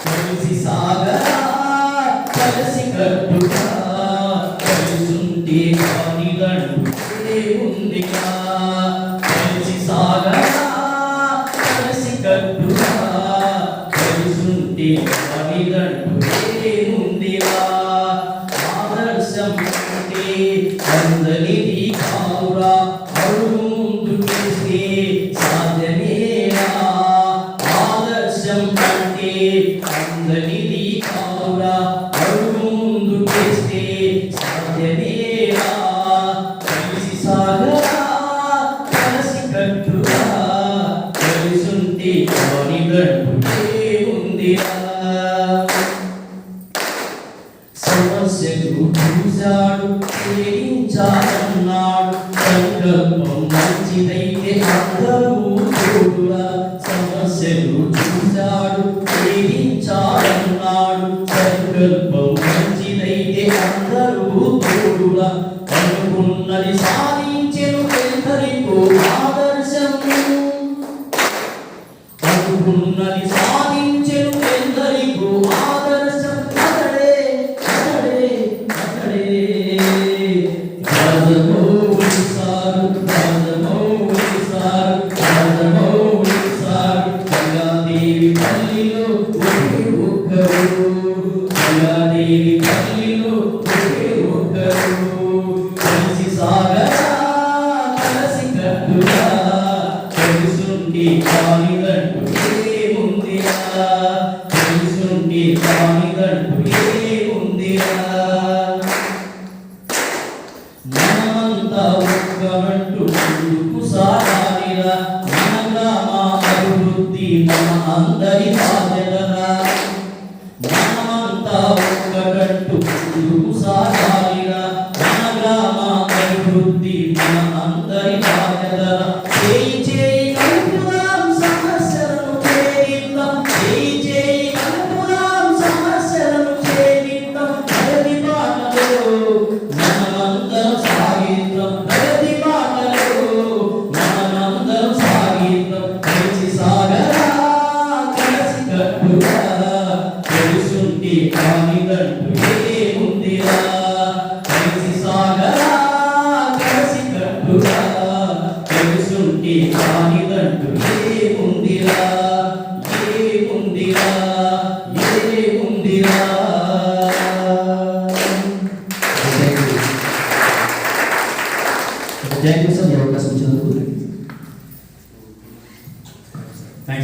కలిసి సాగరా కలిసి కట్టుగా కలిసుంటే కానిదంటే ఉందిగా కలిసి సాగరా కలిసి కట్టుగా కలిసుంటే కానిదంటే ఉందిగా ఆదర్శం అంటే అందరిది కావురా అడుగు ముందు చేస్తే సాధ్యమేనా ఆదర్శం అంటే అందరిది కావురా అడుగు ముందు చేస్తే సాధ్యమేనా కలిసి సాగరా కలిసి కట్టుగా కలిసుంటే కానిదంటే ఉందిరా సమస్యలు చూశాడు ప్రేమించాలన్నాడు సంకల్పం మంచిదైతే అందరూ తోడురా సమస్యలు చూశాడు ప్రేమించాలన్నాడు సంకల్పం మంచిదైతే అందరూ తోడురా అనుకున్నది సాధించెను ఎందరికో ఆదర్శం అనుకున్నది సాధించెను ఎందరికో ఆదర్శం కలిసి సాగరా కలిసి కట్టుగా కలిసుంటే కానిదంటే ఉందిరా కలిసుంటే కానిదంటే ఉందిరా మనమంతా ఒక్కమంటూ ముందుకు సాగాలిరా మన గ్రామ అభివృద్ధి మన అందరి బాధ్యతరా మనమంతా ఒక్కటంటూ ముందుకు సాగాలిరా మన గ్రామ అభివృద్ధి మన అందరి బాధ్యతరా చేయి చేయి కలుపుదాం సమస్యలను ఛేదిద్దాం చేయి చేయి కలుపుదాం సమస్యలను ఛేదిద్దాం ప్రగతి బాటలో మనమందరం సాగిద్దాం ప్రగతి బాటలో మనమందరం సాగిద్దాం కలిసి సాగరా కలిసి కట్టుగా కలిసుంటే కానిదంటే ఉందిరా కలిసి సాగరా కలిసి కట్టుగా కలిసుంటే కానిదంటే ఉందిరా